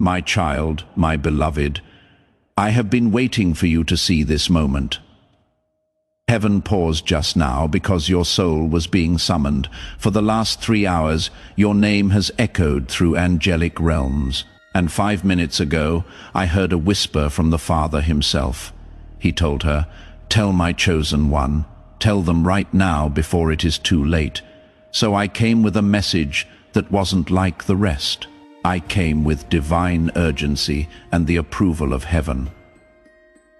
My child, my beloved, I have been waiting for you to see this moment. Heaven paused just now because your soul was being summoned. For the last 3 hours, your name has echoed through angelic realms. And 5 minutes ago, I heard a whisper from the Father himself. He told her, "Tell my chosen one, tell them right now before it is too late." So I came with a message that wasn't like the rest. I came with divine urgency and the approval of heaven.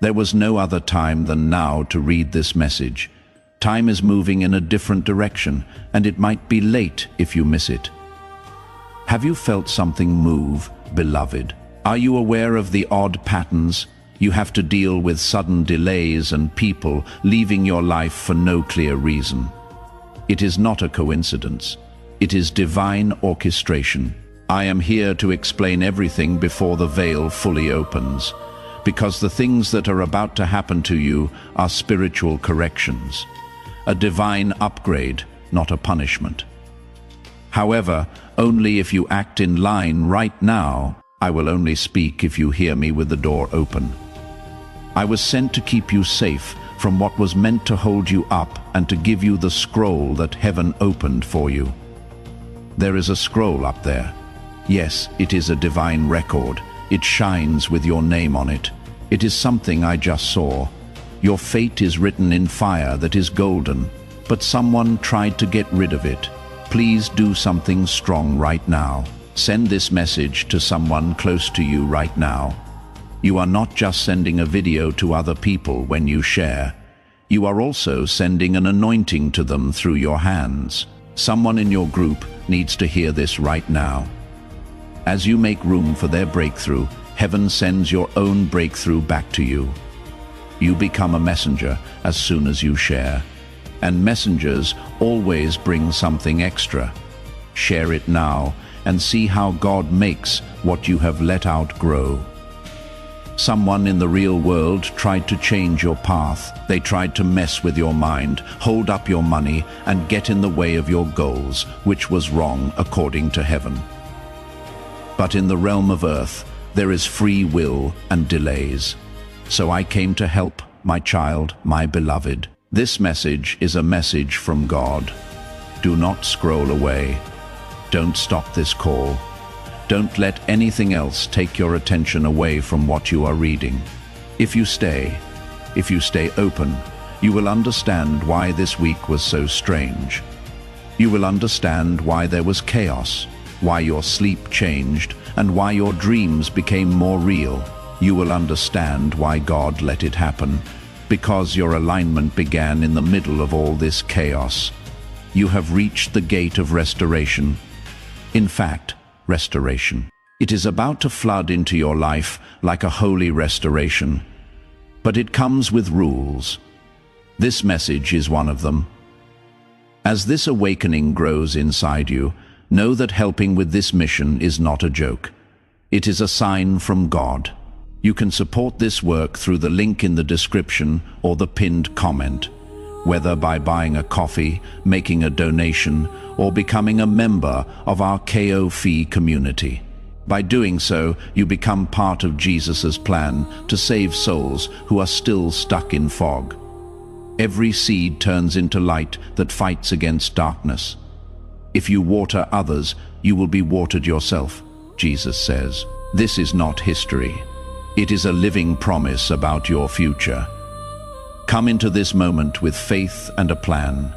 There was no other time than now to read this message. Time is moving in a different direction, and it might be late if you miss it. Have you felt something move, beloved? Are you aware of the odd patterns? You have to deal with sudden delays and people leaving your life for no clear reason. It is not a coincidence. It is divine orchestration. I am here to explain everything before the veil fully opens, because the things that are about to happen to you are spiritual corrections, a divine upgrade, not a punishment. However, only if you act in line right now. I will only speak if you hear me with the door open. I was sent to keep you safe from what was meant to hold you up and to give you the scroll that heaven opened for you. There is a scroll up there. Yes, it is a divine record. It shines with your name on it. It is something I just saw. Your fate is written in fire that is golden, but someone tried to get rid of it. Please do something strong right now. Send this message to someone close to you right now. You are not just sending a video to other people when you share. You are also sending an anointing to them through your hands. Someone in your group needs to hear this right now. As you make room for their breakthrough, heaven sends your own breakthrough back to you. You become a messenger as soon as you share. And messengers always bring something extra. Share it now and see how God makes what you have let out grow. Someone in the real world tried to change your path. They tried to mess with your mind, hold up your money, and get in the way of your goals, which was wrong according to heaven. But in the realm of earth, there is free will and delays. So I came to help, my child, my beloved. This message is a message from God. Do not scroll away. Don't stop this call. Don't let anything else take your attention away from what you are reading. If you stay open, you will understand why this week was so strange. You will understand why there was chaos, why your sleep changed, and why your dreams became more real. You will understand why God let it happen, because your alignment began in the middle of all this chaos. You have reached the gate of restoration. In fact, restoration. It is about to flood into your life like a holy restoration, but it comes with rules. This message is one of them. As this awakening grows inside you, know that helping with this mission is not a joke. It is a sign from God. You can support this work through the link in the description or the pinned comment, whether by buying a coffee, making a donation, or becoming a member of our KO Fee community. By doing so, you become part of Jesus' plan to save souls who are still stuck in fog. Every seed turns into light that fights against darkness. If you water others, you will be watered yourself, Jesus says. This is not history. It is a living promise about your future. Come into this moment with faith and a plan.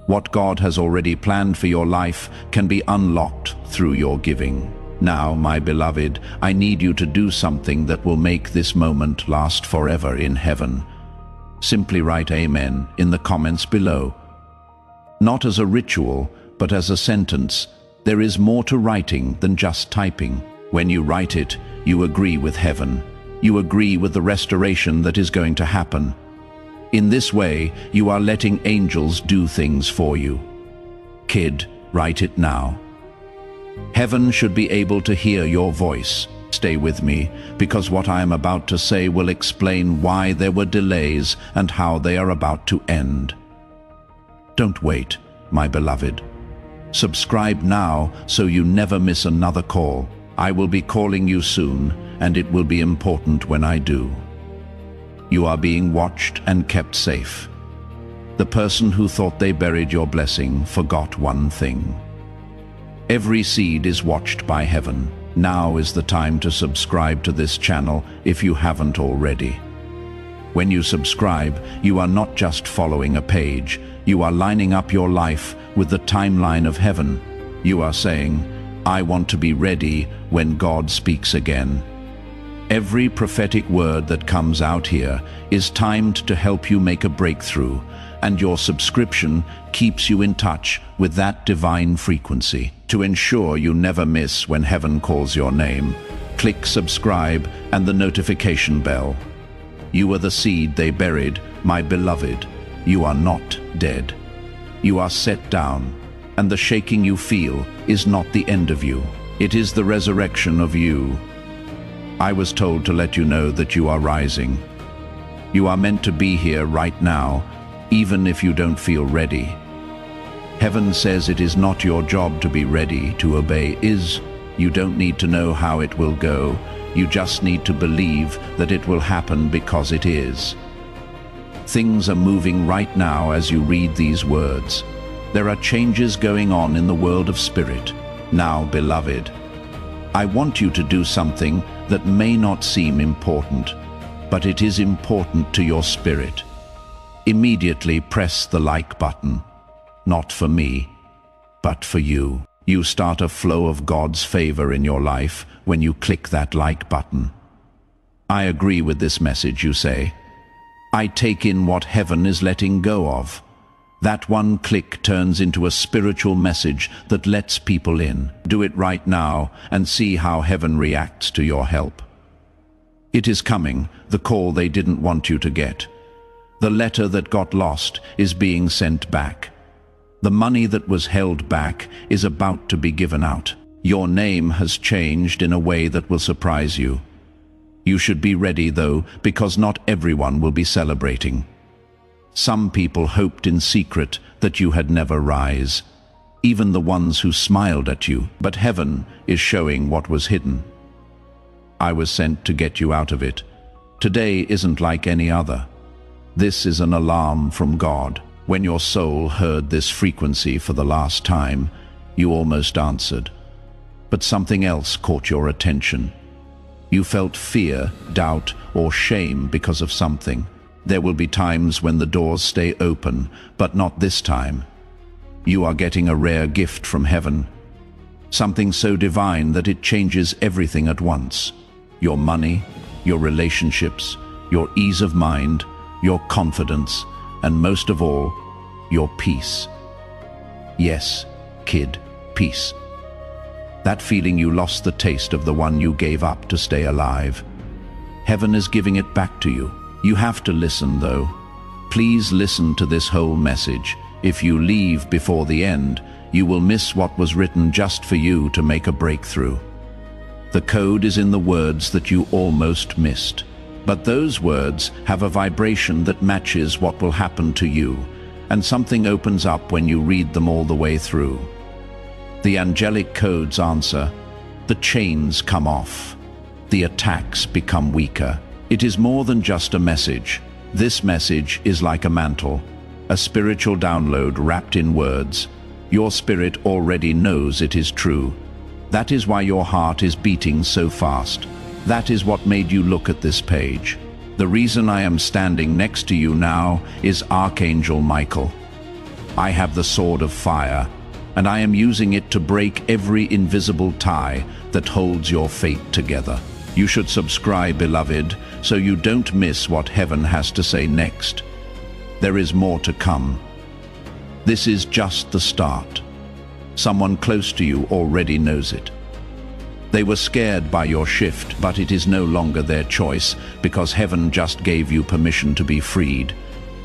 What God has already planned for your life can be unlocked through your giving. Now, my beloved, I need you to do something that will make this moment last forever in heaven. Simply write Amen in the comments below. Not as a ritual, but as a sentence. There is more to writing than just typing. When you write it, you agree with heaven. You agree with the restoration that is going to happen. In this way, you are letting angels do things for you. Kid, write it now. Heaven should be able to hear your voice. Stay with me, because what I am about to say will explain why there were delays and how they are about to end. Don't wait, my beloved. Subscribe now so you never miss another call. I will be calling you soon, and it will be important when I do. You are being watched and kept safe. The person who thought they buried your blessing forgot one thing. Every seed is watched by heaven. Now is the time to subscribe to this channel if you haven't already. When you subscribe, you are not just following a page, you are lining up your life with the timeline of heaven. You are saying, I want to be ready when God speaks again. Every prophetic word that comes out here is timed to help you make a breakthrough, and your subscription keeps you in touch with that divine frequency. To ensure you never miss when heaven calls your name, click subscribe and the notification bell. You are the seed they buried, my beloved. You are not dead. You are set down, and the shaking you feel is not the end of you. It is the resurrection of you. I was told to let you know that you are rising. You are meant to be here right now, even if you don't feel ready. Heaven says it is not your job to be ready. To obey is. You don't need to know how it will go. You just need to believe that it will happen because it is. Things are moving right now as you read these words. There are changes going on in the world of spirit. Now, beloved, I want you to do something that may not seem important, but it is important to your spirit. Immediately press the like button. Not for me, but for you. You start a flow of God's favor in your life when you click that like button. I agree with this message, you say. I take in what heaven is letting go of. That one click turns into a spiritual message that lets people in. Do it right now and see how heaven reacts to your help. It is coming, the call they didn't want you to get. The letter that got lost is being sent back. The money that was held back is about to be given out. Your name has changed in a way that will surprise you. You should be ready, though, because not everyone will be celebrating. Some people hoped in secret that you had never rise, even the ones who smiled at you, but heaven is showing what was hidden. I was sent to get you out of it. Today isn't like any other. This is an alarm from God. When your soul heard this frequency for the last time, you almost answered. But something else caught your attention. You felt fear, doubt, or shame because of something. There will be times when the doors stay open, but not this time. You are getting a rare gift from heaven. Something so divine that it changes everything at once. Your money, your relationships, your ease of mind, your confidence, and most of all, your peace. Yes, kid, peace. That feeling you lost the taste of the one you gave up to stay alive. Heaven is giving it back to you. You have to listen, though. Please listen to this whole message. If you leave before the end, you will miss what was written just for you to make a breakthrough. The code is in the words that you almost missed. But those words have a vibration that matches what will happen to you, and something opens up when you read them all the way through. The angelic codes answer. The chains come off. The attacks become weaker. It is more than just a message. This message is like a mantle, a spiritual download wrapped in words. Your spirit already knows it is true. That is why your heart is beating so fast. That is what made you look at this page. The reason I am standing next to you now is Archangel Michael. I have the sword of fire, and I am using it to break every invisible tie that holds your fate together. You should subscribe, beloved, so you don't miss what heaven has to say next. There is more to come. This is just the start. Someone close to you already knows it. They were scared by your shift, but it is no longer their choice because heaven just gave you permission to be freed.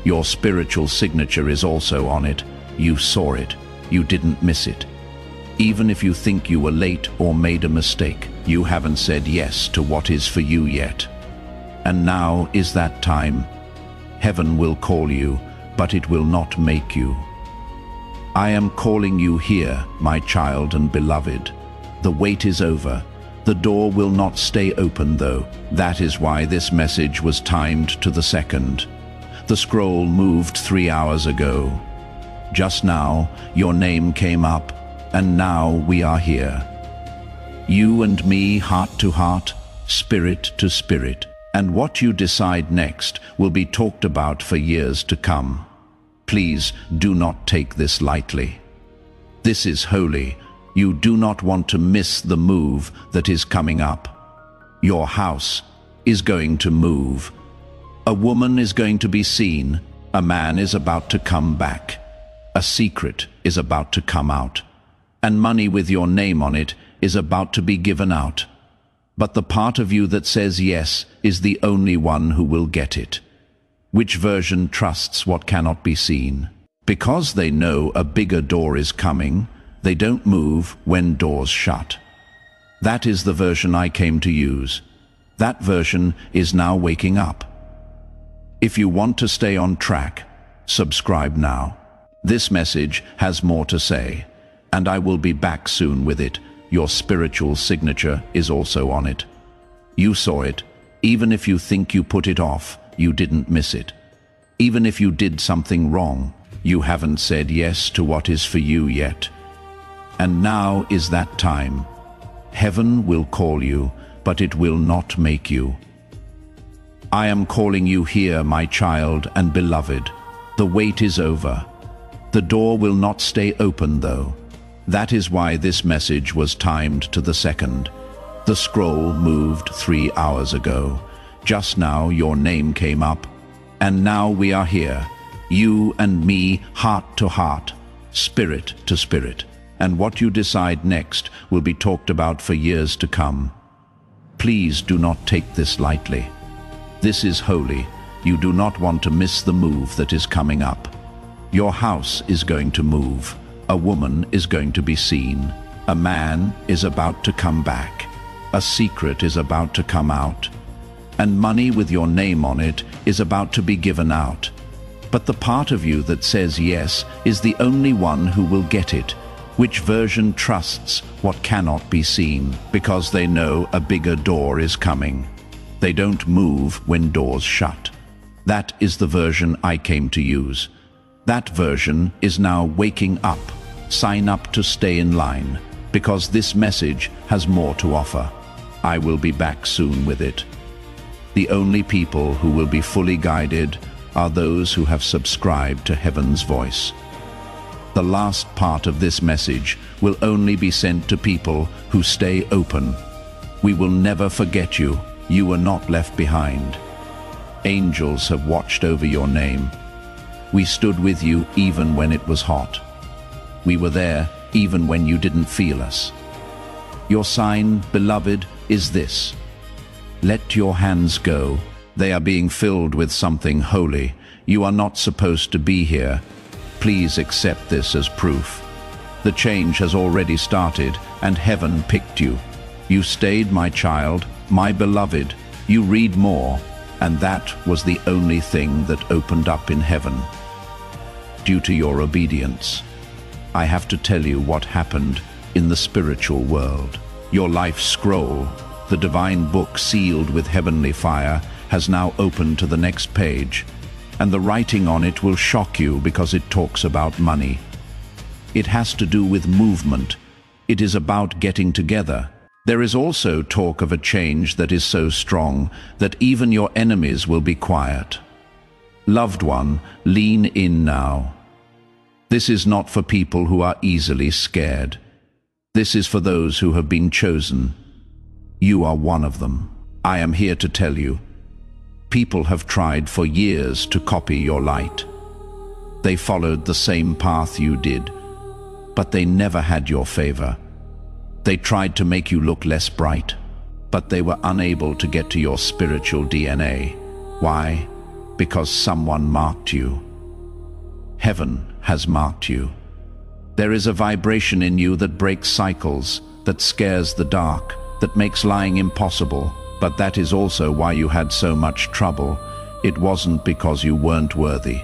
Your spiritual signature is also on it. You saw it. You didn't miss it. Even if you think you were late or made a mistake, you haven't said yes to what is for you yet. And now is that time. Heaven will call you, but it will not make you. I am calling you here, my child and beloved. The wait is over. The door will not stay open though. That is why this message was timed to the second. The scroll moved 3 hours ago. Just now, your name came up, and now we are here. You and me, heart to heart, spirit to spirit. And what you decide next will be talked about for years to come. Please do not take this lightly. This is holy. You do not want to miss the move that is coming up. Your house is going to move. A woman is going to be seen. A man is about to come back. A secret is about to come out. And money with your name on it is about to be given out. But the part of you that says yes is the only one who will get it. Which version trusts what cannot be seen? Because they know a bigger door is coming, they don't move when doors shut. That is the version I came to use. That version is now waking up. If you want to stay on track, subscribe now. This message has more to say, and I will be back soon with it. Your spiritual signature is also on it. You saw it. Even if you think you put it off, you didn't miss it. Even if you did something wrong, you haven't said yes to what is for you yet. And now is that time. Heaven will call you, but it will not make you. I am calling you here, my child and beloved. The wait is over. The door will not stay open though. That is why this message was timed to the second. The scroll moved 3 hours ago. Just now your name came up. And now we are here. You and me, heart to heart, spirit to spirit. And what you decide next will be talked about for years to come. Please do not take this lightly. This is holy. You do not want to miss the move that is coming up. Your house is going to move. A woman is going to be seen. A man is about to come back. A secret is about to come out. And money with your name on it is about to be given out. But the part of you that says yes is the only one who will get it. Which version trusts what cannot be seen, because they know a bigger door is coming. They don't move when doors shut. That is the version I came to use. That version is now waking up. Sign up to stay in line, because this message has more to offer. I will be back soon with it. The only people who will be fully guided are those who have subscribed to Heaven's voice. The last part of this message will only be sent to people who stay open. We will never forget you. You are not left behind. Angels have watched over your name. We stood with you even when it was hot. We were there even when you didn't feel us. Your sign, beloved, is this. Let your hands go. They are being filled with something holy. You are not supposed to be here. Please accept this as proof. The change has already started, and heaven picked you. You stayed, my child, my beloved. You read more, and that was the only thing that opened up in heaven. Due to your obedience, I have to tell you what happened in the spiritual world. Your life scroll, the divine book sealed with heavenly fire, has now opened to the next page, and the writing on it will shock you because it talks about money. It has to do with movement. It is about getting together. There is also talk of a change that is so strong that even your enemies will be quiet. Loved one, lean in now. This is not for people who are easily scared. This is for those who have been chosen. You are one of them. I am here to tell you. People have tried for years to copy your light. They followed the same path you did, but they never had your favor. They tried to make you look less bright, but they were unable to get to your spiritual DNA. Why? Because someone marked you. Heaven has marked you. There is a vibration in you that breaks cycles, that scares the dark, that makes lying impossible. But that is also why you had so much trouble. It wasn't because you weren't worthy.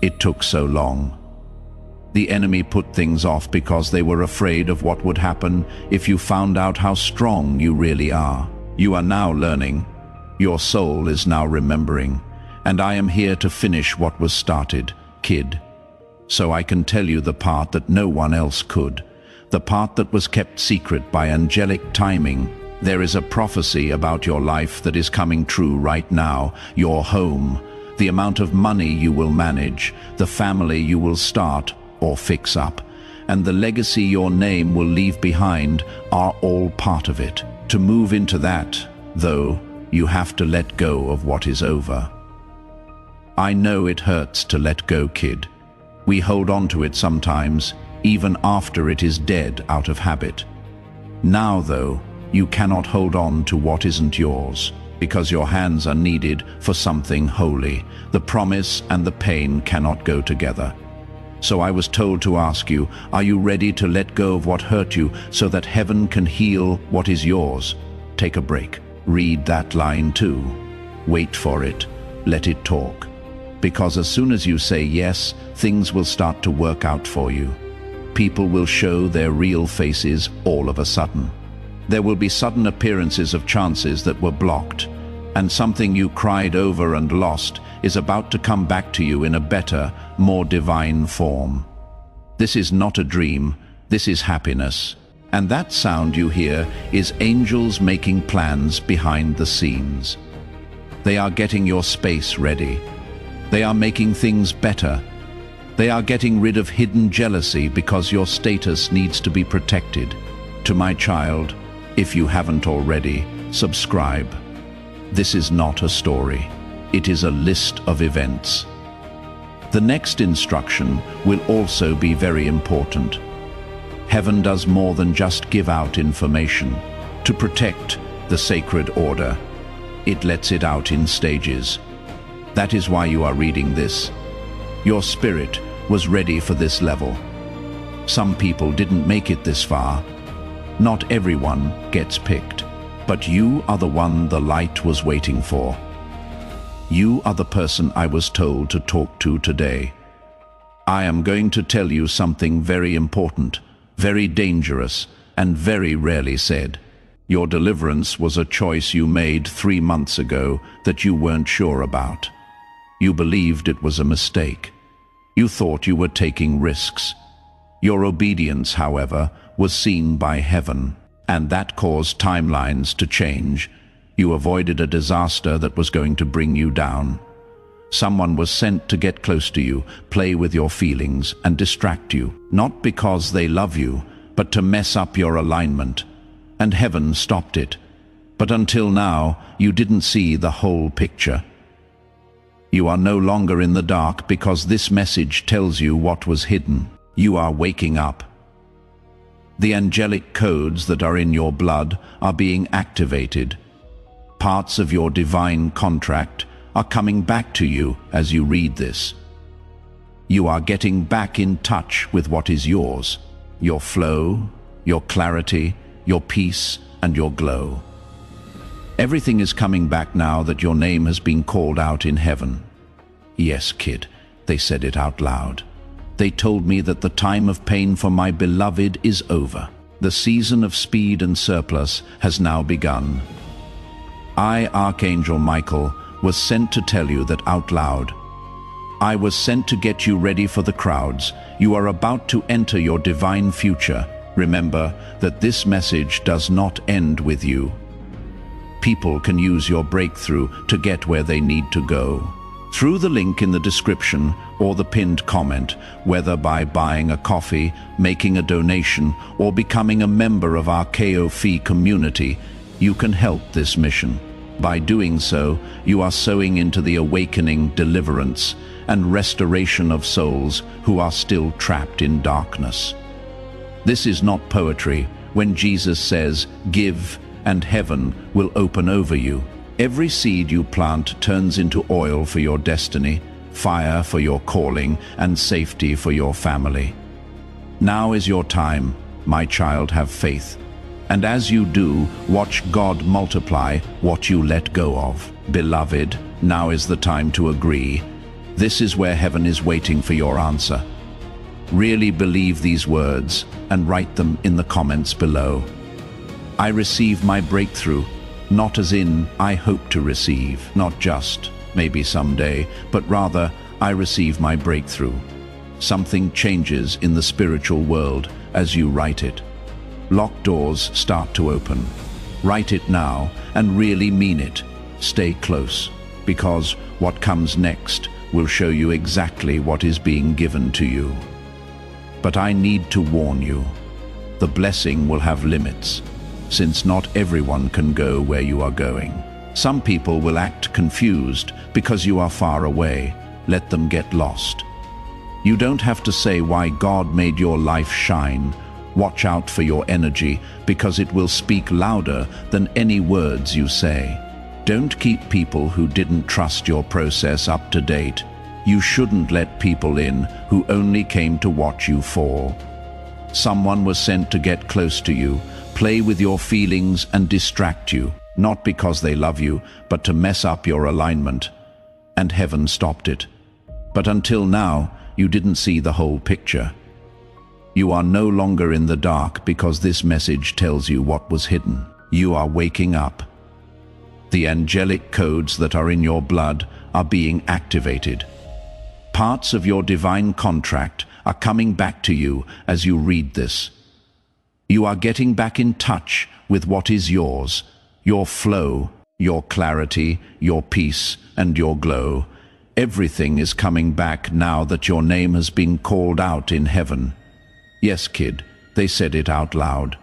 It took so long. The enemy put things off because they were afraid of what would happen if you found out how strong you really are. You are now learning. Your soul is now remembering. And I am here to finish what was started, kid. So I can tell you the part that no one else could. The part that was kept secret by angelic timing. There is a prophecy about your life that is coming true right now. Your home, the amount of money you will manage, the family you will start or fix up, and the legacy your name will leave behind are all part of it. To move into that, though, you have to let go of what is over. I know it hurts to let go, kid. We hold on to it sometimes, even after it is dead out of habit. Now, though, you cannot hold on to what isn't yours, because your hands are needed for something holy. The promise and the pain cannot go together. So I was told to ask you, are you ready to let go of what hurt you so that heaven can heal what is yours? Take a break. Read that line too. Wait for it. Let it talk. Because as soon as you say yes, things will start to work out for you. People will show their real faces all of a sudden. There will be sudden appearances of chances that were blocked, and something you cried over and lost is about to come back to you in a better, more divine form. This is not a dream, this is happiness. And that sound you hear is angels making plans behind the scenes. They are getting your space ready. They are making things better. They are getting rid of hidden jealousy because your status needs to be protected. To my child, if you haven't already, subscribe. This is not a story. It is a list of events. The next instruction will also be very important. Heaven does more than just give out information. To protect the sacred order, it lets it out in stages. That is why you are reading this. Your spirit was ready for this level. Some people didn't make it this far. Not everyone gets picked, but you are the one the light was waiting for. You are the person I was told to talk to today. I am going to tell you something very important, very dangerous, and very rarely said. Your deliverance was a choice you made 3 months ago that you weren't sure about. You believed it was a mistake. You thought you were taking risks. Your obedience, however, was seen by heaven, and that caused timelines to change. You avoided a disaster that was going to bring you down. Someone was sent to get close to you, play with your feelings, and distract you, not because they love you, but to mess up your alignment. And heaven stopped it. But until now, you didn't see the whole picture. You are no longer in the dark because this message tells you what was hidden. You are waking up. The angelic codes that are in your blood are being activated. Parts of your divine contract are coming back to you as you read this. You are getting back in touch with what is yours, your flow, your clarity, your peace, and your glow. Everything is coming back now that your name has been called out in heaven. Yes, kid, they said it out loud. They told me that the time of pain for my beloved is over. The season of speed and surplus has now begun. I, Archangel Michael, was sent to tell you that out loud. I was sent to get you ready for the crowds. You are about to enter your divine future. Remember that this message does not end with you. People can use your breakthrough to get where they need to go. Through the link in the description or the pinned comment, whether by buying a coffee, making a donation, or becoming a member of our KOFI community, you can help this mission. By doing so, you are sowing into the awakening, deliverance, and restoration of souls who are still trapped in darkness. This is not poetry when Jesus says, "Give, and heaven will open over you." Every seed you plant turns into oil for your destiny, fire for your calling, and safety for your family. Now is your time, my child, have faith. And as you do, watch God multiply what you let go of. Beloved, now is the time to agree. This is where heaven is waiting for your answer. really believe these words and write them in the comments below. I receive my breakthrough, not as in I hope to receive, not just maybe someday, but rather I receive my breakthrough. Something changes in the spiritual world as you write it. Locked doors start to open. Write it now and really mean it. Stay close, because what comes next will show you exactly what is being given to you. But I need to warn you, the blessing will have limits, since not everyone can go where you are going. Some people will act confused because you are far away. Let them get lost. You don't have to say why God made your life shine. Watch out for your energy, because it will speak louder than any words you say. Don't keep people who didn't trust your process up to date. You shouldn't let people in who only came to watch you fall. Someone was sent to get close to you, play with your feelings and distract you, not because they love you, but to mess up your alignment. And heaven stopped it. But until now, you didn't see the whole picture. You are no longer in the dark because this message tells you what was hidden. You are waking up. The angelic codes that are in your blood are being activated. Parts of your divine contract are coming back to you as you read this. You are getting back in touch with what is yours, your flow, your clarity, your peace, and your glow. Everything is coming back now that your name has been called out in heaven. Yes, kid, they said it out loud.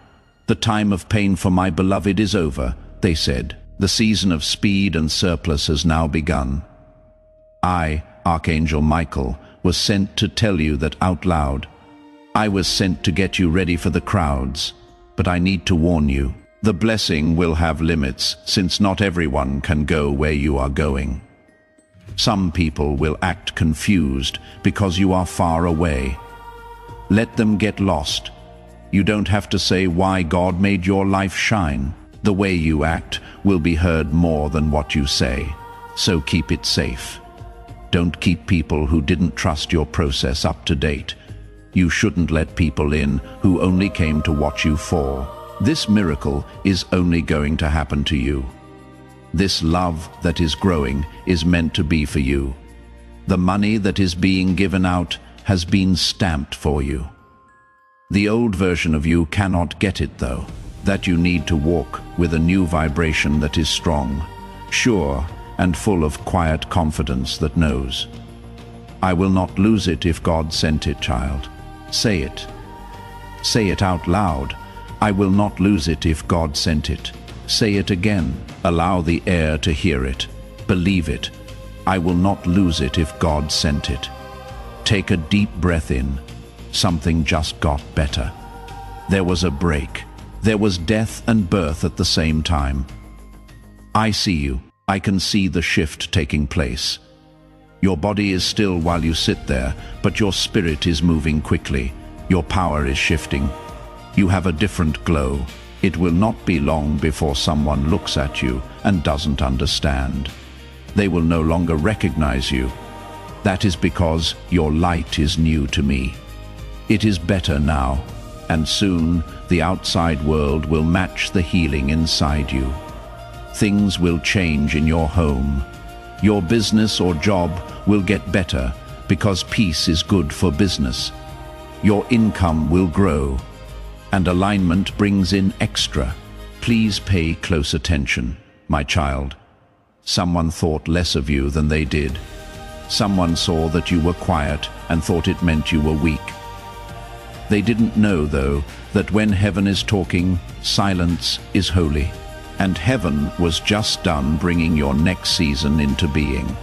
The time of pain for my beloved is over, they said. The season of speed and surplus has now begun. I, Archangel Michael, was sent to tell you that out loud. I was sent to get you ready for the crowds, but I need to warn you. The blessing will have limits, since not everyone can go where you are going. Some people will act confused because you are far away. Let them get lost. You don't have to say why God made your life shine. The way you act will be heard more than what you say, so keep it safe. Don't keep people who didn't trust your process up to date. You shouldn't let people in who only came to watch you fall. This miracle is only going to happen to you. This love that is growing is meant to be for you. The money that is being given out has been stamped for you. The old version of you cannot get it though. That you need to walk with a new vibration that is strong, sure, and full of quiet confidence that knows. I will not lose it if God sent it, child. Say it. Say it out loud. I will not lose it if God sent it. Say it again. Allow the air to hear it. Believe it. I will not lose it if God sent it. Take a deep breath in. Something just got better. There was a break. There was death and birth at the same time. I see you. I can see the shift taking place. Your body is still while you sit there, but your spirit is moving quickly. Your power is shifting. You have a different glow. It will not be long before someone looks at you and doesn't understand. They will no longer recognize you. That is because your light is new to me. It is better now, and soon the outside world will match the healing inside you. Things will change in your home. Your business or job will get better because peace is good for business. Your income will grow, and alignment brings in extra. Please pay close attention, my child. Someone thought less of you than they did. Someone saw that you were quiet and thought it meant you were weak. They didn't know, though, that when heaven is talking, silence is holy. And heaven was just done bringing your next season into being.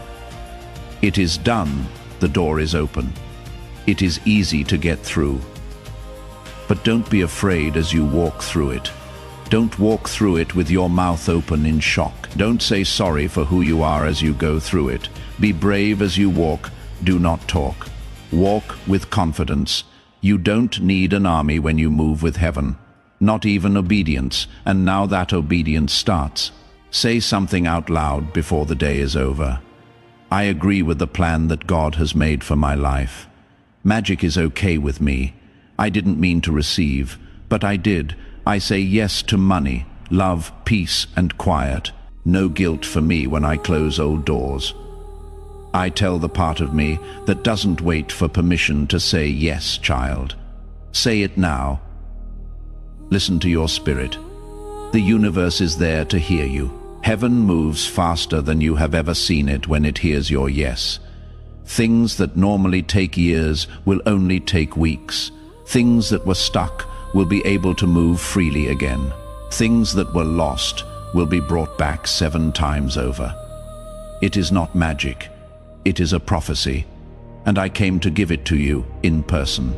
It is done, the door is open. It is easy to get through. But don't be afraid as you walk through it. Don't walk through it with your mouth open in shock. Don't say sorry for who you are as you go through it. Be brave as you walk, do not talk. Walk with confidence. You don't need an army when you move with heaven. Not even obedience, and now that obedience starts. Say something out loud before the day is over. I agree with the plan that God has made for my life. Magic is okay with me. I didn't mean to receive, but I did. I say yes to money, love, peace, and quiet. No guilt for me when I close old doors. I tell the part of me that doesn't wait for permission to say yes, child. Say it now. Listen to your spirit. The universe is there to hear you. Heaven moves faster than you have ever seen it when it hears your yes. Things that normally take years will only take weeks. Things that were stuck will be able to move freely again. Things that were lost will be brought back 7 times over. It is not magic. It is a prophecy, and I came to give it to you in person.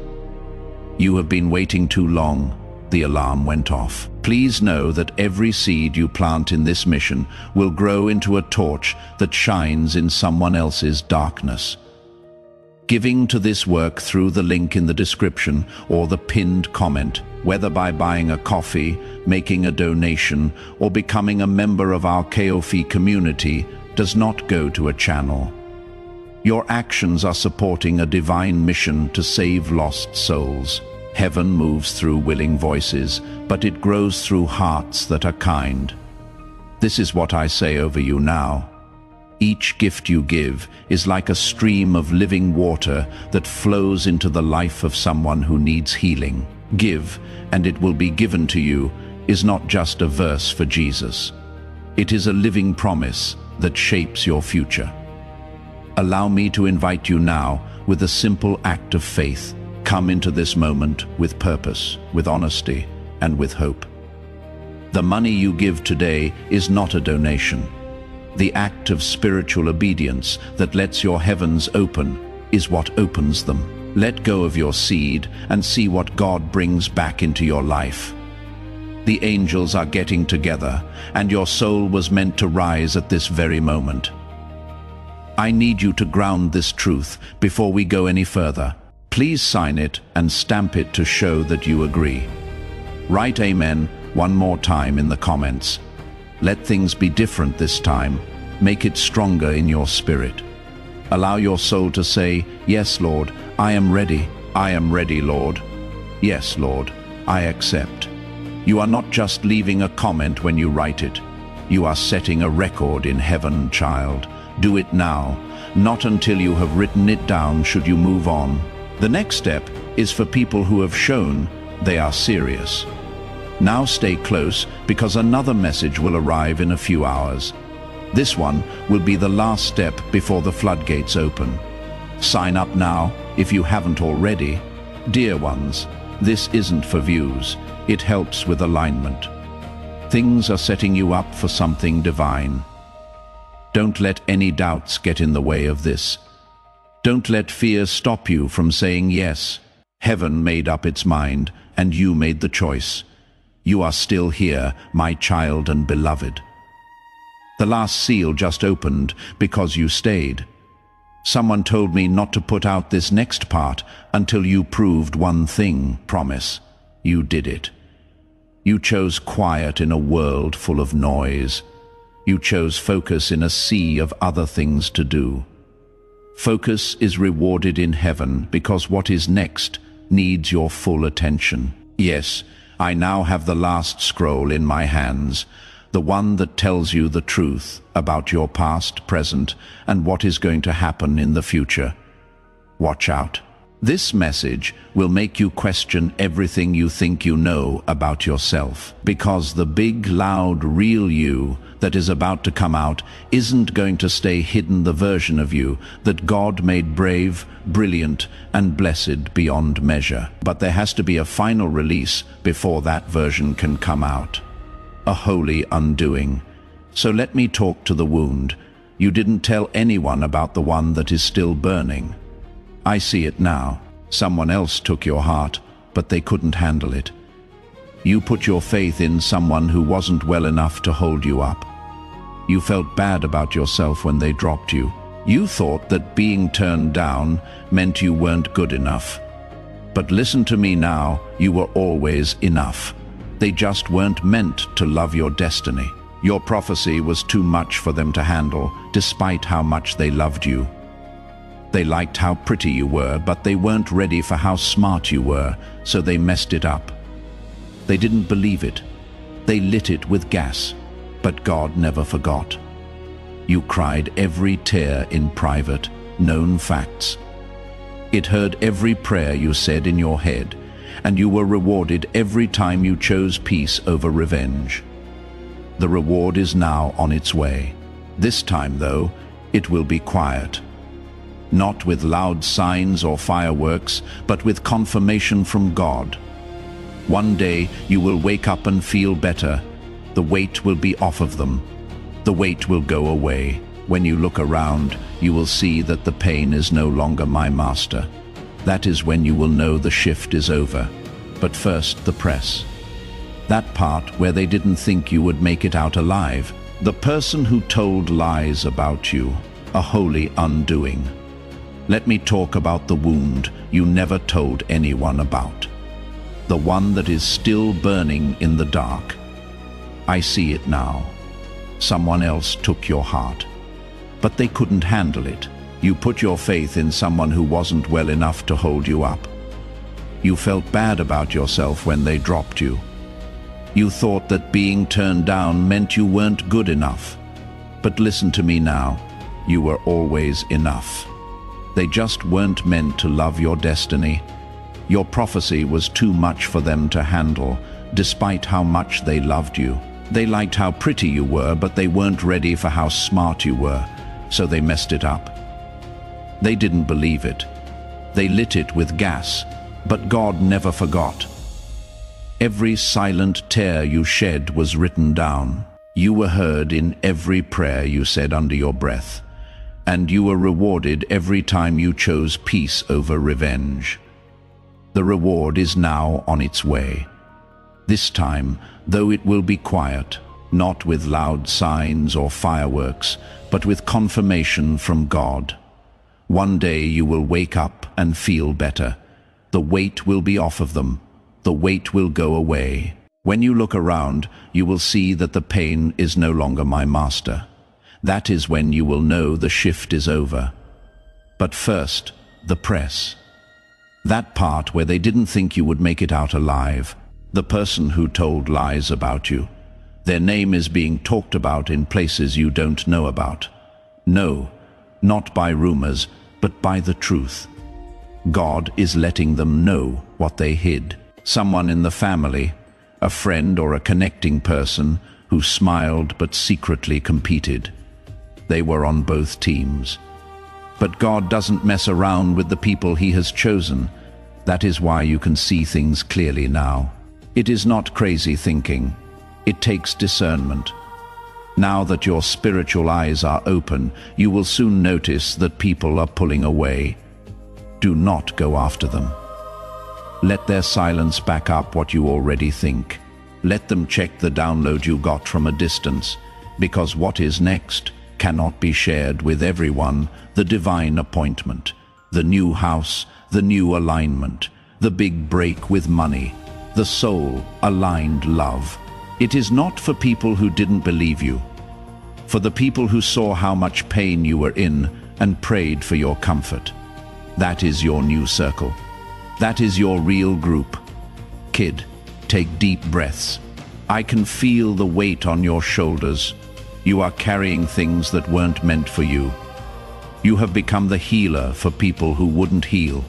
You have been waiting too long. The alarm went off. Please know that every seed you plant in this mission will grow into a torch that shines in someone else's darkness. Giving to this work through the link in the description or the pinned comment, whether by buying a coffee, making a donation, or becoming a member of our KOFI community, does not go to a channel. Your actions are supporting a divine mission to save lost souls. Heaven moves through willing voices, but it grows through hearts that are kind. This is what I say over you now. Each gift you give is like a stream of living water that flows into the life of someone who needs healing. Give, and it will be given to you, is not just a verse for Jesus. It is a living promise that shapes your future. Allow me to invite you now with a simple act of faith. Come into this moment with purpose, with honesty, and with hope. The money you give today is not a donation. The act of spiritual obedience that lets your heavens open is what opens them. Let go of your seed and see what God brings back into your life. The angels are getting together, and your soul was meant to rise at this very moment. I need you to ground this truth before we go any further. Please sign it and stamp it to show that you agree. Write Amen one more time in the comments. Let things be different this time. Make it stronger in your spirit. Allow your soul to say, "Yes, Lord, I am ready. I am ready, Lord. Yes, Lord, I accept." You are not just leaving a comment when you write it. You are setting a record in heaven, child. Do it now. Not until you have written it down should you move on. The next step is for people who have shown they are serious. Now stay close, because another message will arrive in a few hours. This one will be the last step before the floodgates open. Sign up now if you haven't already. Dear ones, this isn't for views. It helps with alignment. Things are setting you up for something divine. Don't let any doubts get in the way of this. Don't let fear stop you from saying yes. Heaven made up its mind, and you made the choice. You are still here, my child and beloved. The last seal just opened because you stayed. Someone told me not to put out this next part until you proved one thing, promise. You did it. You chose quiet in a world full of noise. You chose focus in a sea of other things to do. Focus is rewarded in heaven because what is next needs your full attention. Yes, I now have the last scroll in my hands, the one that tells you the truth about your past, present, and what is going to happen in the future. Watch out. This message will make you question everything you think you know about yourself, because the big, loud, real you that is about to come out isn't going to stay hidden, the version of you that God made brave, brilliant, and blessed beyond measure. But there has to be a final release before that version can come out. A holy undoing. So let me talk to the wound. You didn't tell anyone about the one that is still burning. I see it now. Someone else took your heart, but they couldn't handle it. You put your faith in someone who wasn't well enough to hold you up. You felt bad about yourself when they dropped you. You thought that being turned down meant you weren't good enough. But listen to me now, you were always enough. They just weren't meant to love your destiny. Your prophecy was too much for them to handle, despite how much they loved you. They liked how pretty you were, but they weren't ready for how smart you were, so they messed it up. They didn't believe it. They lit it with gas, but God never forgot. You cried every tear in private, known facts. It heard every prayer you said in your head, and you were rewarded every time you chose peace over revenge. The reward is now on its way. This time, though, it will be quiet. Not with loud signs or fireworks, but with confirmation from God. One day you will wake up and feel better. The weight will be off of them. The weight will go away. When you look around, you will see that the pain is no longer my master. That is when you will know the shift is over. But first, the press. That part where they didn't think you would make it out alive. The person who told lies about you. A holy undoing. Let me talk about the wound you never told anyone about. The one that is still burning in the dark. I see it now. Someone else took your heart. But they couldn't handle it. You put your faith in someone who wasn't well enough to hold you up. You felt bad about yourself when they dropped you. You thought that being turned down meant you weren't good enough. But listen to me now. You were always enough. They just weren't meant to love your destiny. Your prophecy was too much for them to handle, despite how much they loved you. They liked how pretty you were, but they weren't ready for how smart you were, so they messed it up. They didn't believe it. They lit it with gas, but God never forgot. Every silent tear you shed was written down. You were heard in every prayer you said under your breath, and you were rewarded every time you chose peace over revenge. The reward is now on its way. This time, though it will be quiet, not with loud signs or fireworks, but with confirmation from God. One day you will wake up and feel better. The weight will be off of them. The weight will go away. When you look around, you will see that the pain is no longer my master. That is when you will know the shift is over. But first, the press. That part where they didn't think you would make it out alive. The person who told lies about you. Their name is being talked about in places you don't know about. No, not by rumors, but by the truth. God is letting them know what they hid. Someone in the family, a friend or a connecting person who smiled but secretly competed. They were on both teams. But God doesn't mess around with the people He has chosen. That is why you can see things clearly now. It is not crazy thinking. It takes discernment. Now that your spiritual eyes are open, you will soon notice that people are pulling away. Do not go after them. Let their silence back up what you already think. Let them check the download you got from a distance, because what is next cannot be shared with everyone. The divine appointment, the new house, the new alignment, the big break with money, the soul-aligned love. It is not for people who didn't believe you, for the people who saw how much pain you were in and prayed for your comfort. That is your new circle. That is your real group. Kid, take deep breaths. I can feel the weight on your shoulders. You are carrying things that weren't meant for you. You have become the healer for people who wouldn't heal,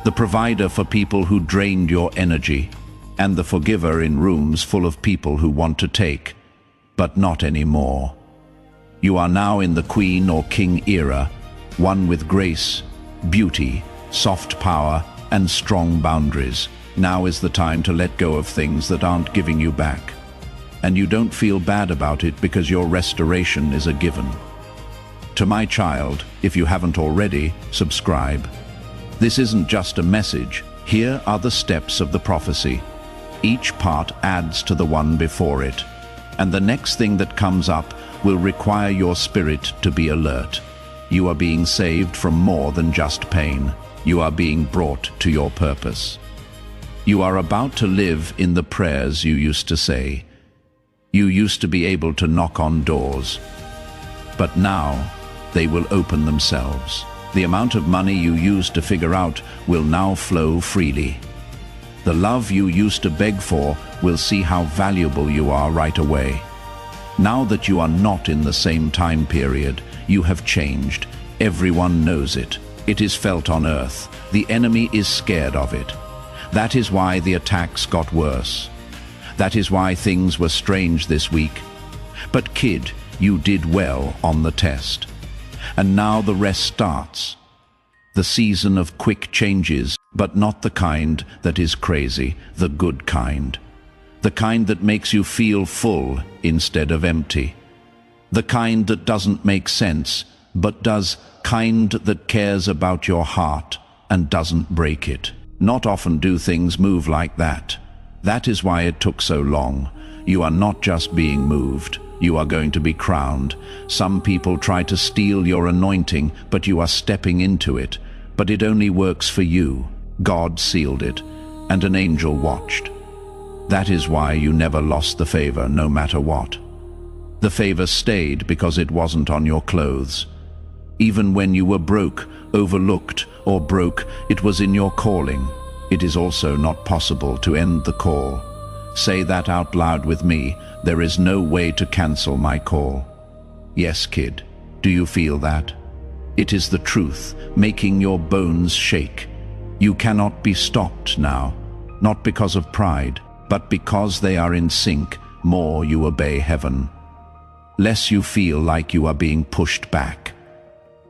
the provider for people who drained your energy, and the forgiver in rooms full of people who want to take, but not anymore. You are now in the queen or king era, one with grace, beauty, soft power, and strong boundaries. Now is the time to let go of things that aren't giving you back. And you don't feel bad about it because your restoration is a given. To my child, if you haven't already, subscribe. This isn't just a message. Here are the steps of the prophecy. Each part adds to the one before it. And the next thing that comes up will require your spirit to be alert. You are being saved from more than just pain. You are being brought to your purpose. You are about to live in the prayers you used to say. You used to be able to knock on doors, but now they will open themselves. The amount of money you used to figure out will now flow freely. The love you used to beg for will see how valuable you are right away. Now that you are not in the same time period, you have changed. Everyone knows it. It is felt on earth. The enemy is scared of it. That is why the attacks got worse. That is why things were strange this week. But kid, you did well on the test. And now the rest starts. The season of quick changes, but not the kind that is crazy, the good kind. The kind that makes you feel full instead of empty. The kind that doesn't make sense, but does, kind that cares about your heart and doesn't break it. Not often do things move like that. That is why it took so long. You are not just being moved. You are going to be crowned. Some people try to steal your anointing, but you are stepping into it. But it only works for you. God sealed it, and an angel watched. That is why you never lost the favor, no matter what. The favor stayed because it wasn't on your clothes. Even when you were broke, overlooked, or broke, it was in your calling. It is also not possible to end the call. Say that out loud with me. There is no way to cancel my call. Yes, kid. Do you feel that? It is the truth, making your bones shake. You cannot be stopped now, not because of pride, but because they are in sync. More you obey heaven. Less you feel like you are being pushed back.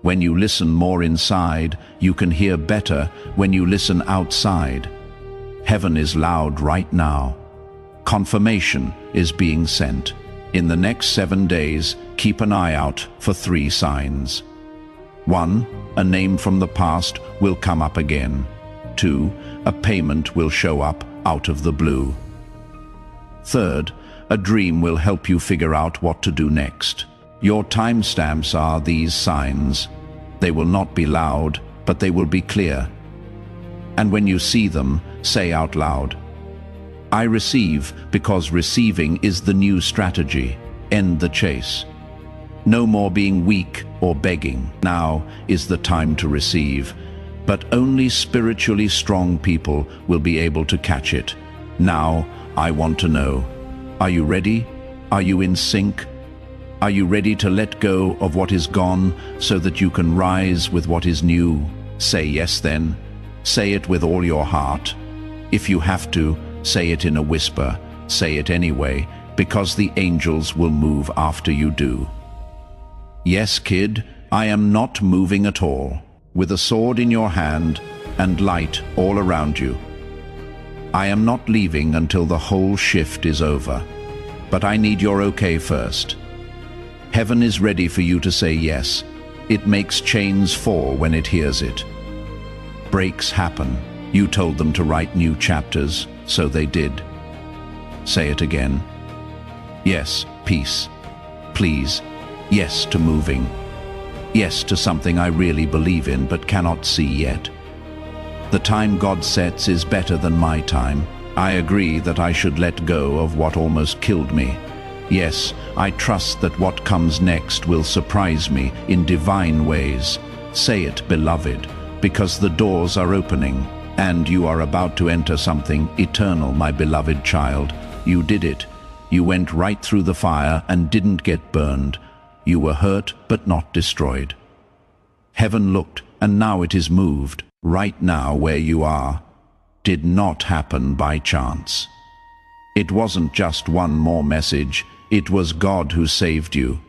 When you listen more inside, you can hear better when you listen outside. Heaven is loud right now. Confirmation is being sent. In the next 7 days, keep an eye out for 3 signs. 1. A name from the past will come up again. 2. A payment will show up out of the blue. 3rd, a dream will help you figure out what to do next. Your timestamps are these signs. They will not be loud, but they will be clear. And when you see them, say out loud, I receive, because receiving is the new strategy. End the chase. No more being weak or begging. Now is the time to receive. But only spiritually strong people will be able to catch it. Now, I want to know, are you ready? Are you in sync? Are you ready to let go of what is gone so that you can rise with what is new? Say yes then. Say it with all your heart. If you have to, say it in a whisper. Say it anyway, because the angels will move after you do. Yes, kid, I am not moving at all, with a sword in your hand and light all around you. I am not leaving until the whole shift is over, but I need your okay first. Heaven is ready for you to say yes. It makes chains fall when it hears it. Breaks happen. You told them to write new chapters, so they did. Say it again. Yes, peace. Please. Yes to moving. Yes to something I really believe in but cannot see yet. The time God sets is better than my time. I agree that I should let go of what almost killed me. Yes, I trust that what comes next will surprise me in divine ways. Say it, beloved, because the doors are opening, and you are about to enter something eternal, my beloved child. You did it. You went right through the fire and didn't get burned. You were hurt but not destroyed. Heaven looked, and now it is moved. Right now where you are did not happen by chance. It wasn't just one more message. It was God who saved you.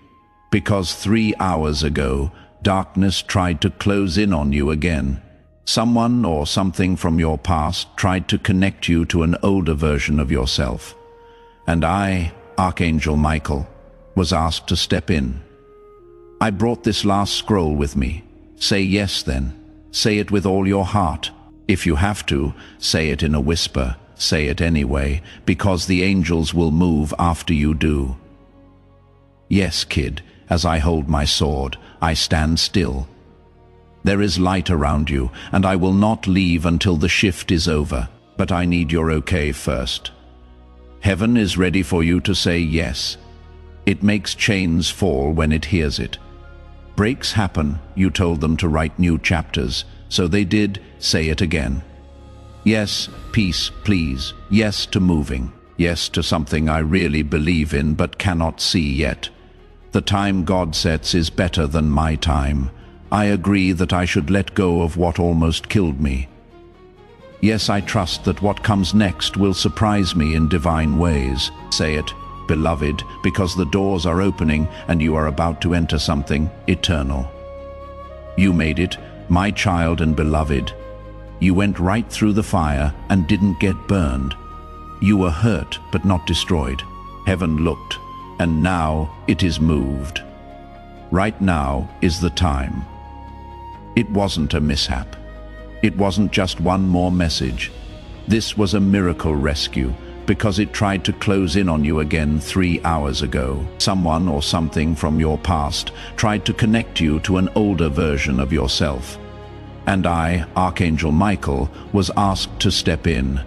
Because 3 hours ago, darkness tried to close in on you again. Someone or something from your past tried to connect you to an older version of yourself. And I, Archangel Michael, was asked to step in. I brought this last scroll with me. Say yes then. Say it with all your heart. If you have to, say it in a whisper. Say it anyway, because the angels will move after you do. Yes, kid, as I hold my sword, I stand still. There is light around you, and I will not leave until the shift is over. But I need your okay first. Heaven is ready for you to say yes. It makes chains fall when it hears it. Breaks happen, you told them to write new chapters, so they did. Say it again. Yes, peace, please. Yes to moving. Yes to something I really believe in but cannot see yet. The time God sets is better than my time. I agree that I should let go of what almost killed me. Yes, I trust that what comes next will surprise me in divine ways. Say it, beloved, because the doors are opening and you are about to enter something eternal. You made it, my child and beloved. You went right through the fire and didn't get burned. You were hurt but not destroyed. Heaven looked, and now it is moved. Right now is the time. It wasn't a mishap. It wasn't just one more message. This was a miracle rescue, because it tried to close in on you again 3 hours ago. Someone or something from your past tried to connect you to an older version of yourself. And I, Archangel Michael, was asked to step in.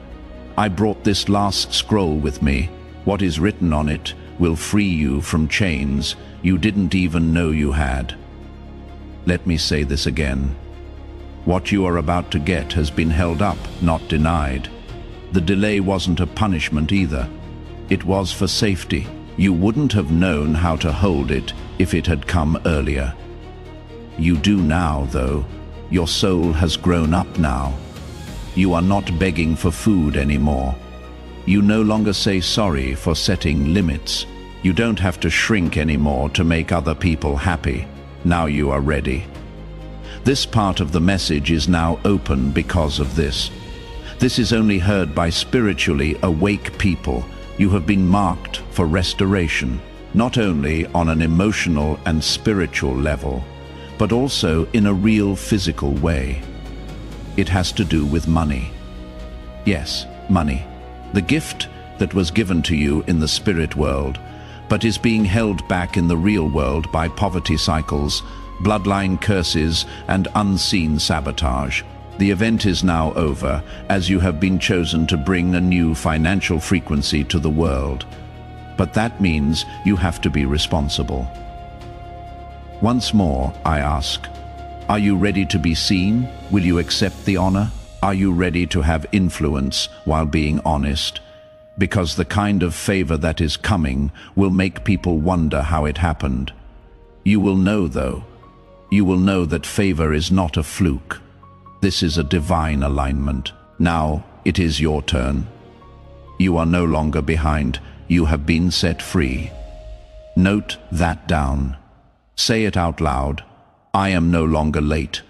I brought this last scroll with me. What is written on it will free you from chains you didn't even know you had. Let me say this again. What you are about to get has been held up, not denied. The delay wasn't a punishment either. It was for safety. You wouldn't have known how to hold it if it had come earlier. You do now, though. Your soul has grown up now. You are not begging for food anymore. You no longer say sorry for setting limits. You don't have to shrink anymore to make other people happy. Now you are ready. This part of the message is now open because of this. This is only heard by spiritually awake people. You have been marked for restoration, not only on an emotional and spiritual level, but also in a real physical way. It has to do with money. Yes, money. The gift that was given to you in the spirit world, but is being held back in the real world by poverty cycles, bloodline curses, and unseen sabotage. The event is now over, as you have been chosen to bring a new financial frequency to the world. But that means you have to be responsible. Once more, I ask, are you ready to be seen? Will you accept the honor? Are you ready to have influence while being honest? Because the kind of favor that is coming will make people wonder how it happened. You will know, though. You will know that favor is not a fluke. This is a divine alignment. Now it is your turn. You are no longer behind. You have been set free. Note that down. Say it out loud. I am no longer late.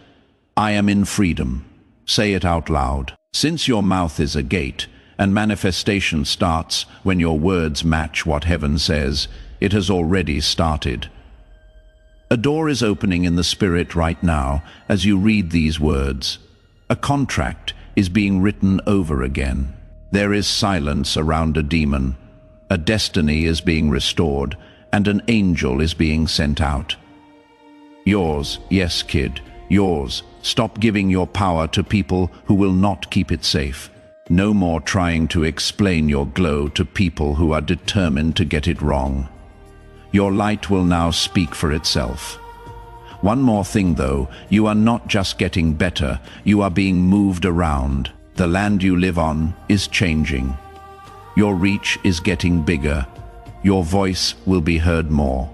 I am in freedom. Say it out loud. Since your mouth is a gate, and manifestation starts when your words match what heaven says, it has already started. A door is opening in the spirit right now as you read these words. A contract is being written over again. There is silence around a demon. A destiny is being restored, and an angel is being sent out. Yours, yes, kid, yours. Stop giving your power to people who will not keep it safe. No more trying to explain your glow to people who are determined to get it wrong. Your light will now speak for itself. One more thing, though, you are not just getting better, you are being moved around. The land you live on is changing. Your reach is getting bigger. Your voice will be heard more.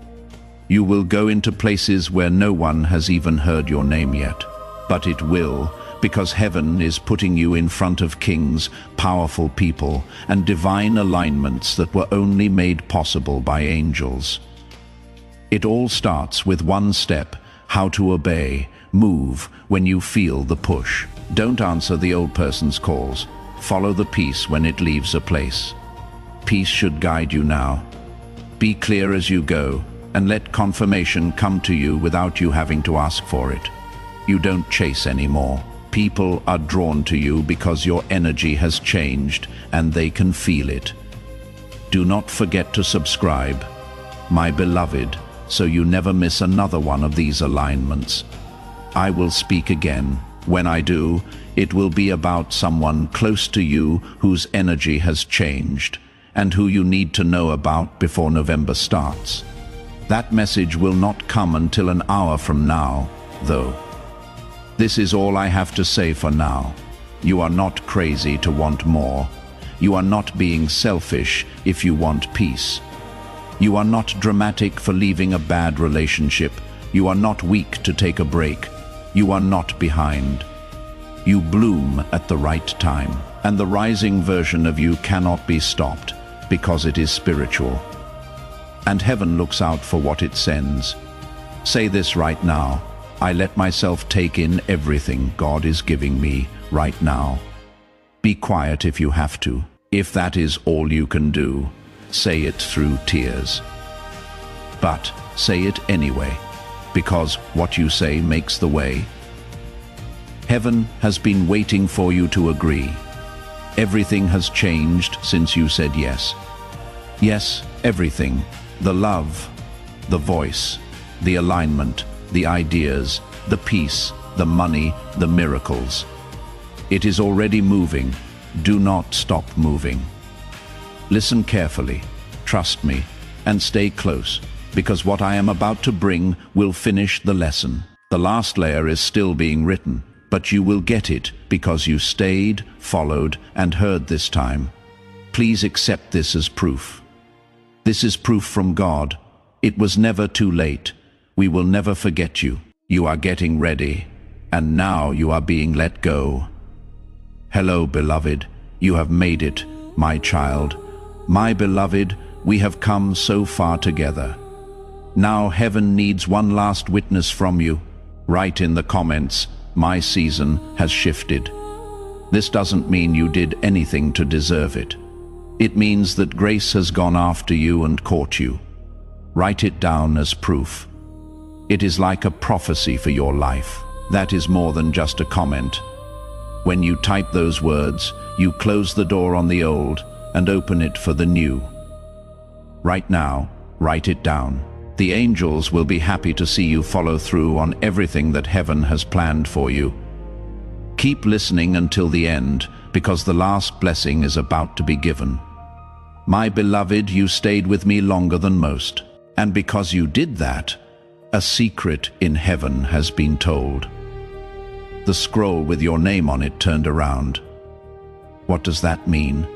You will go into places where no one has even heard your name yet. But it will, because heaven is putting you in front of kings, powerful people, and divine alignments that were only made possible by angels. It all starts with one step: how to obey, move when you feel the push. Don't answer the old person's calls. Follow the peace when it leaves a place. Peace should guide you now. Be clear as you go, and let confirmation come to you without you having to ask for it. You don't chase anymore. People are drawn to you because your energy has changed and they can feel it. Do not forget to subscribe, my beloved, so you never miss another one of these alignments. I will speak again. When I do, it will be about someone close to you whose energy has changed and who you need to know about before November starts. That message will not come until an hour from now, though. This is all I have to say for now. You are not crazy to want more. You are not being selfish if you want peace. You are not dramatic for leaving a bad relationship. You are not weak to take a break. You are not behind. You bloom at the right time, and the rising version of you cannot be stopped because it is spiritual. And heaven looks out for what it sends. Say this right now. I let myself take in everything God is giving me right now. Be quiet if you have to. If that is all you can do, say it through tears. But say it anyway, because what you say makes the way. Heaven has been waiting for you to agree. Everything has changed since you said yes. Yes, everything. The love, the voice, the alignment, the ideas, the peace, the money, the miracles. It is already moving. Do not stop moving. Listen carefully, trust me, and stay close, because what I am about to bring will finish the lesson. The last layer is still being written, but you will get it because you stayed, followed, and heard this time. Please accept this as proof. This is proof from God. It was never too late. We will never forget you. You are getting ready, and now you are being let go. Hello, beloved. You have made it, my child. My beloved, we have come so far together. Now heaven needs one last witness from you. Write in the comments, my season has shifted. This doesn't mean you did anything to deserve it. It means that grace has gone after you and caught you. Write it down as proof. It is like a prophecy for your life. That is more than just a comment. When you type those words, you close the door on the old and open it for the new. Right now, write it down. The angels will be happy to see you follow through on everything that heaven has planned for you. Keep listening until the end, because the last blessing is about to be given. My beloved, you stayed with me longer than most, and because you did that, a secret in heaven has been told. The scroll with your name on it turned around. What does that mean?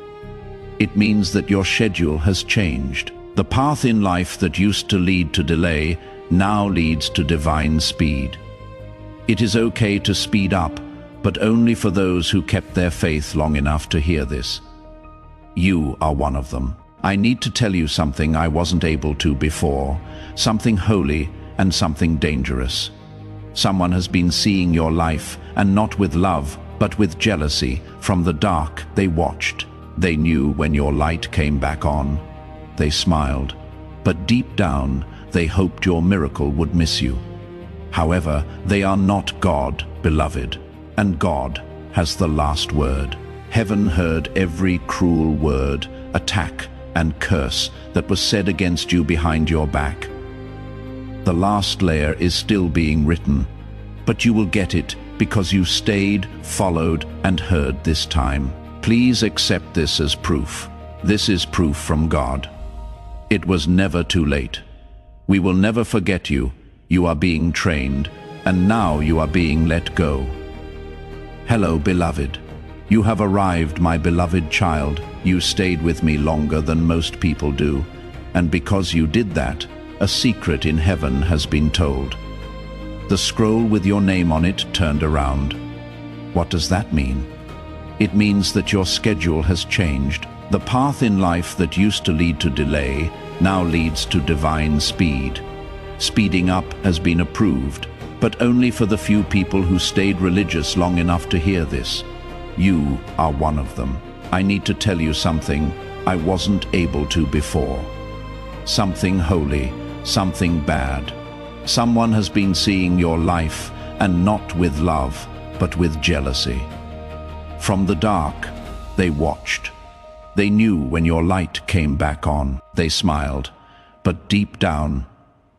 It means that your schedule has changed. The path in life that used to lead to delay now leads to divine speed. It is okay to speed up, but only for those who kept their faith long enough to hear this. You are one of them. I need to tell you something I wasn't able to before, something holy and something dangerous. Someone has been seeing your life, and not with love, but with jealousy. From the dark, they watched. They knew when your light came back on. They smiled, but deep down, they hoped your miracle would miss you. However, they are not God, beloved, and God has the last word. Heaven heard every cruel word, attack, and curse that was said against you behind your back. The last layer is still being written, but you will get it because you stayed, followed, and heard this time. Please accept this as proof. This is proof from God. It was never too late. We will never forget you. You are being trained, and now you are being let go. Hello, beloved. You have arrived, my beloved child. You stayed with me longer than most people do, and because you did that, a secret in heaven has been told. The scroll with your name on it turned around. What does that mean? It means that your schedule has changed. The path in life that used to lead to delay now leads to divine speed. Speeding up has been approved, but only for the few people who stayed religious long enough to hear this. You are one of them. I need to tell you something I wasn't able to before. Something holy, something bad. Someone has been seeing your life, and not with love, but with jealousy. From the dark, they watched. They knew when your light came back on. They smiled, but deep down,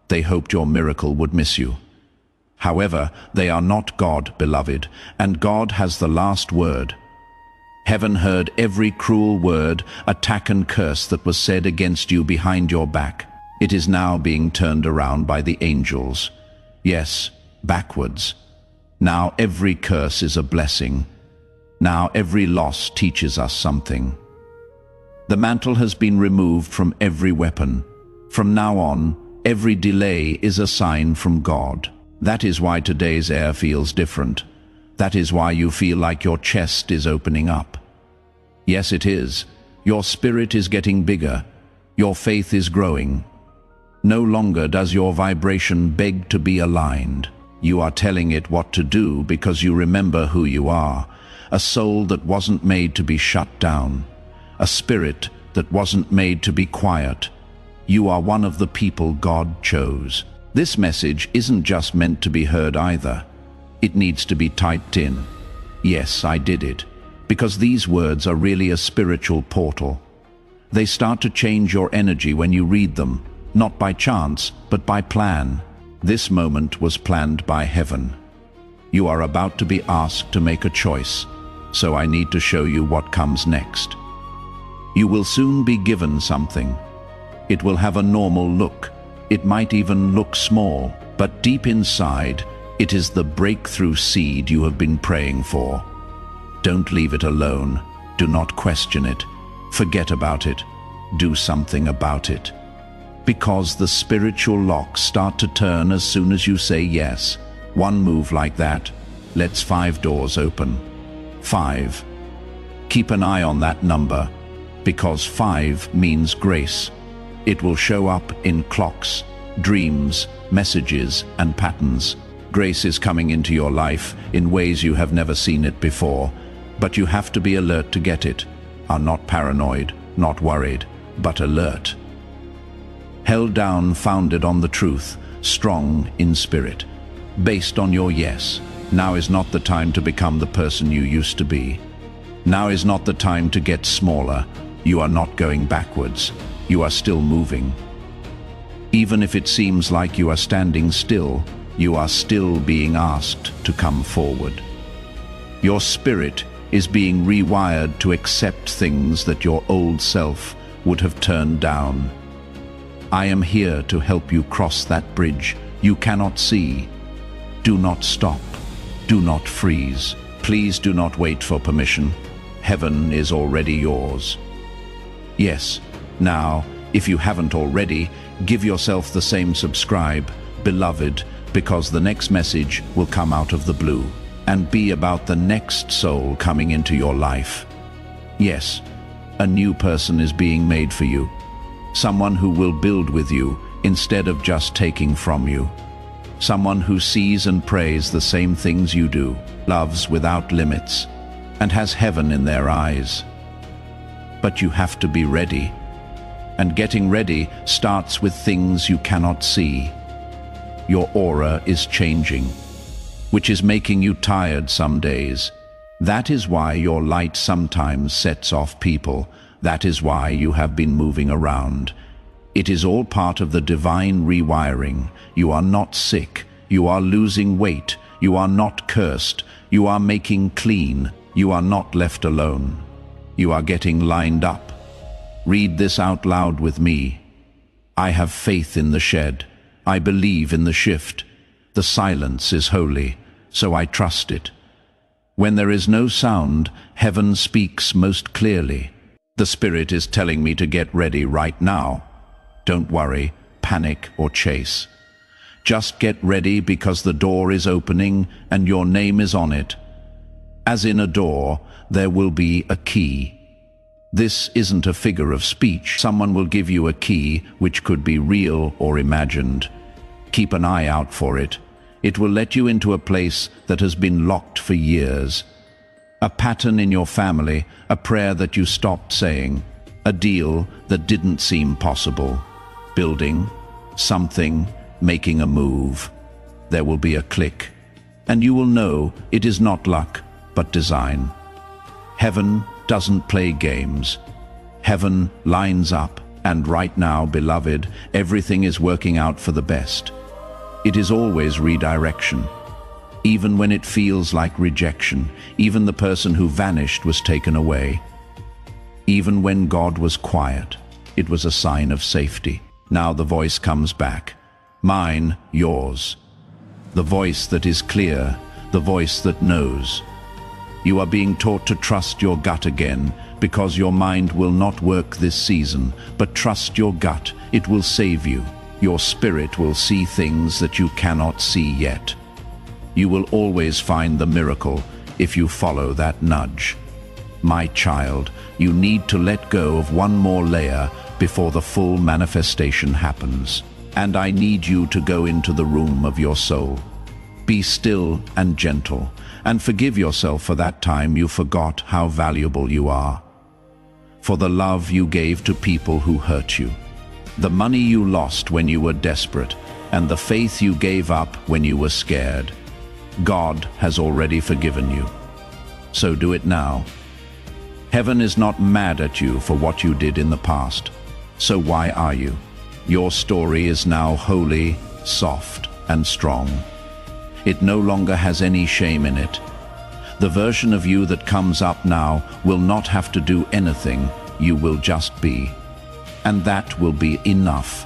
they hoped your miracle would miss you. However, they are not God, beloved, and God has the last word. Heaven heard every cruel word, attack and curse that was said against you behind your back. It is now being turned around by the angels. Yes, backwards. Now every curse is a blessing. Now every loss teaches us something. The mantle has been removed from every weapon. From now on, every delay is a sign from God. That is why today's air feels different. That is why you feel like your chest is opening up. Yes, it is. Your spirit is getting bigger. Your faith is growing. No longer does your vibration beg to be aligned. You are telling it what to do because you remember who you are. A soul that wasn't made to be shut down. A spirit that wasn't made to be quiet. You are one of the people God chose. This message isn't just meant to be heard either. It needs to be typed in. Yes, I did it. Because these words are really a spiritual portal. They start to change your energy when you read them, not by chance, but by plan. This moment was planned by heaven. You are about to be asked to make a choice, so I need to show you what comes next. You will soon be given something. It will have a normal look. It might even look small, but deep inside, it is the breakthrough seed you have been praying for. Don't leave it alone. Do not question it. Forget about it. Do something about it. Because the spiritual locks start to turn as soon as you say yes. One move like that lets 5 doors open. 5. Keep an eye on that number, because 5 means grace. It will show up in clocks, dreams, messages, and patterns. Grace is coming into your life in ways you have never seen it before, but you have to be alert to get it. Are not paranoid, not worried, but alert. Held down, founded on the truth, strong in spirit. Based on your yes. Now is not the time to become the person you used to be. Now is not the time to get smaller. You are not going backwards. You are still moving. Even if it seems like you are standing still, you are still being asked to come forward. Your spirit is being rewired to accept things that your old self would have turned down. I am here to help you cross that bridge you cannot see. Do not stop. Do not freeze. Please do not wait for permission. Heaven is already yours. Yes, now, if you haven't already, give yourself the same subscribe, beloved, because the next message will come out of the blue and be about the next soul coming into your life. Yes, a new person is being made for you. Someone who will build with you instead of just taking from you. Someone who sees and prays the same things you do, loves without limits, and has heaven in their eyes. But you have to be ready. And getting ready starts with things you cannot see. Your aura is changing, which is making you tired some days. That is why your light sometimes sets off people. That is why you have been moving around. It is all part of the divine rewiring. You are not sick. You are losing weight. You are not cursed. You are making clean. You are not left alone. You are getting lined up. Read this out loud with me. I have faith in the shed. I believe in the shift. The silence is holy, so I trust it. When there is no sound, heaven speaks most clearly. The Spirit is telling me to get ready right now. Don't worry, panic, or chase. Just get ready because the door is opening and your name is on it. As in a door, there will be a key. This isn't a figure of speech. Someone will give you a key which could be real or imagined. Keep an eye out for it. It will let you into a place that has been locked for years. A pattern in your family, a prayer that you stopped saying, a deal that didn't seem possible. Building, something, making a move. There will be a click, and you will know it is not luck, but design. Heaven doesn't play games. Heaven lines up, and right now, beloved, everything is working out for the best. It is always redirection. Even when it feels like rejection, even the person who vanished was taken away. Even when God was quiet, it was a sign of safety. Now the voice comes back. Mine, yours. The voice that is clear, the voice that knows. You are being taught to trust your gut again, because your mind will not work this season, but trust your gut, it will save you. Your spirit will see things that you cannot see yet. You will always find the miracle if you follow that nudge. My child, you need to let go of one more layer before the full manifestation happens. And I need you to go into the room of your soul. Be still and gentle, and forgive yourself for that time you forgot how valuable you are. For the love you gave to people who hurt you, the money you lost when you were desperate, and the faith you gave up when you were scared. God has already forgiven you. So do it now. Heaven is not mad at you for what you did in the past. So why are you? Your story is now holy, soft, and strong. It no longer has any shame in it. The version of you that comes up now will not have to do anything, you will just be. And that will be enough.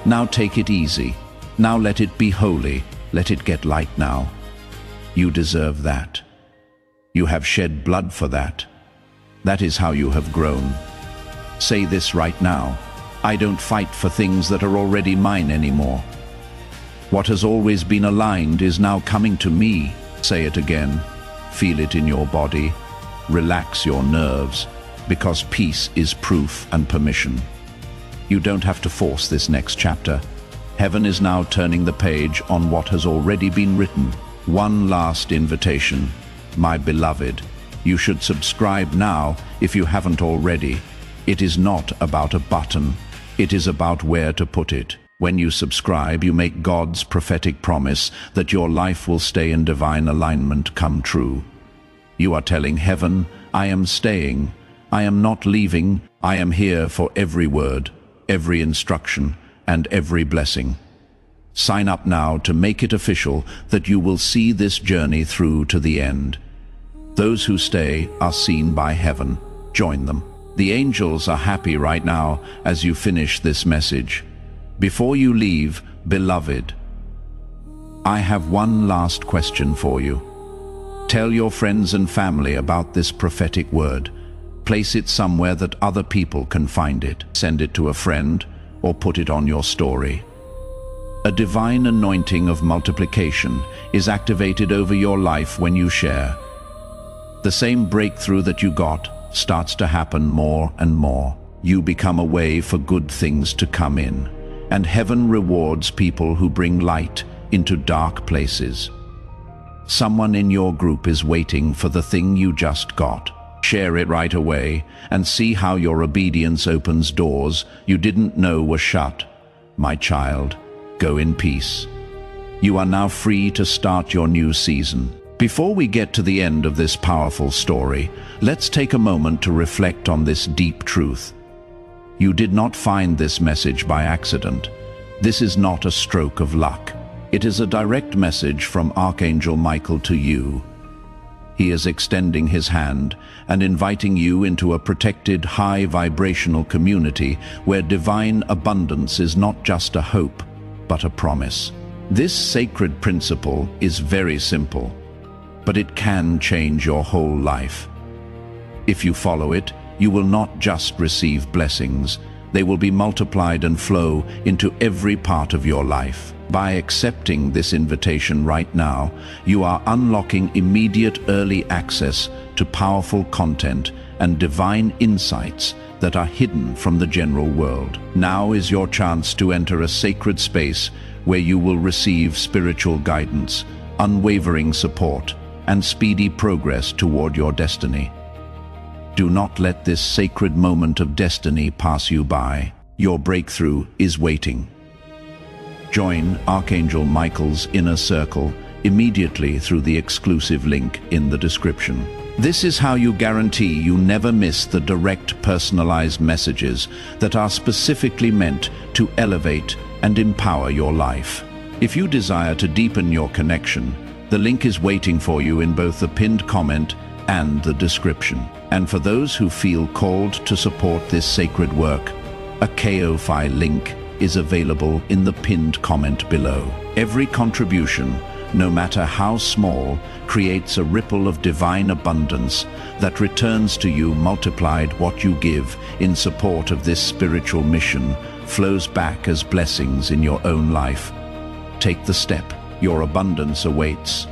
Now take it easy. Now let it be holy. Let it get light now. You deserve that. You have shed blood for that. That is how you have grown. Say this right now. I don't fight for things that are already mine anymore. What has always been aligned is now coming to me. Say it again. Feel it in your body. Relax your nerves, because peace is proof and permission. You don't have to force this next chapter. Heaven is now turning the page on what has already been written. One last invitation. My beloved, you should subscribe now if you haven't already. It is not about a button. It is about where to put it. When you subscribe, you make God's prophetic promise that your life will stay in divine alignment come true. You are telling heaven, I am staying. I am not leaving. I am here for every word, every instruction, and every blessing. Sign up now to make it official that you will see this journey through to the end. Those who stay are seen by heaven. Join them. The angels are happy right now as you finish this message. Before you leave, beloved, I have one last question for you. Tell your friends and family about this prophetic word. Place it somewhere that other people can find it. Send it to a friend or put it on your story. A divine anointing of multiplication is activated over your life when you share. The same breakthrough that you got starts to happen more and more. You become a way for good things to come in, and heaven rewards people who bring light into dark places. Someone in your group is waiting for the thing you just got. Share it right away and see how your obedience opens doors you didn't know were shut. My child, go in peace. You are now free to start your new season. Before we get to the end of this powerful story, let's take a moment to reflect on this deep truth. You did not find this message by accident. This is not a stroke of luck. It is a direct message from Archangel Michael to you. He is extending his hand and inviting you into a protected, high vibrational community where divine abundance is not just a hope, but a promise. This sacred principle is very simple, but it can change your whole life. If you follow it, you will not just receive blessings, they will be multiplied and flow into every part of your life. By accepting this invitation right now, you are unlocking immediate early access to powerful content and divine insights that are hidden from the general world. Now is your chance to enter a sacred space where you will receive spiritual guidance, unwavering support, and speedy progress toward your destiny. Do not let this sacred moment of destiny pass you by. Your breakthrough is waiting. Join Archangel Michael's inner circle immediately through the exclusive link in the description. This is how you guarantee you never miss the direct, personalized messages that are specifically meant to elevate and empower your life. If you desire to deepen your connection, the link is waiting for you in both the pinned comment and the description. And for those who feel called to support this sacred work, a Ko-Fi link is available in the pinned comment below. Every contribution, no matter how small, creates a ripple of divine abundance that returns to you multiplied. What you give in support of this spiritual mission flows back as blessings in your own life. Take the step. Your abundance awaits.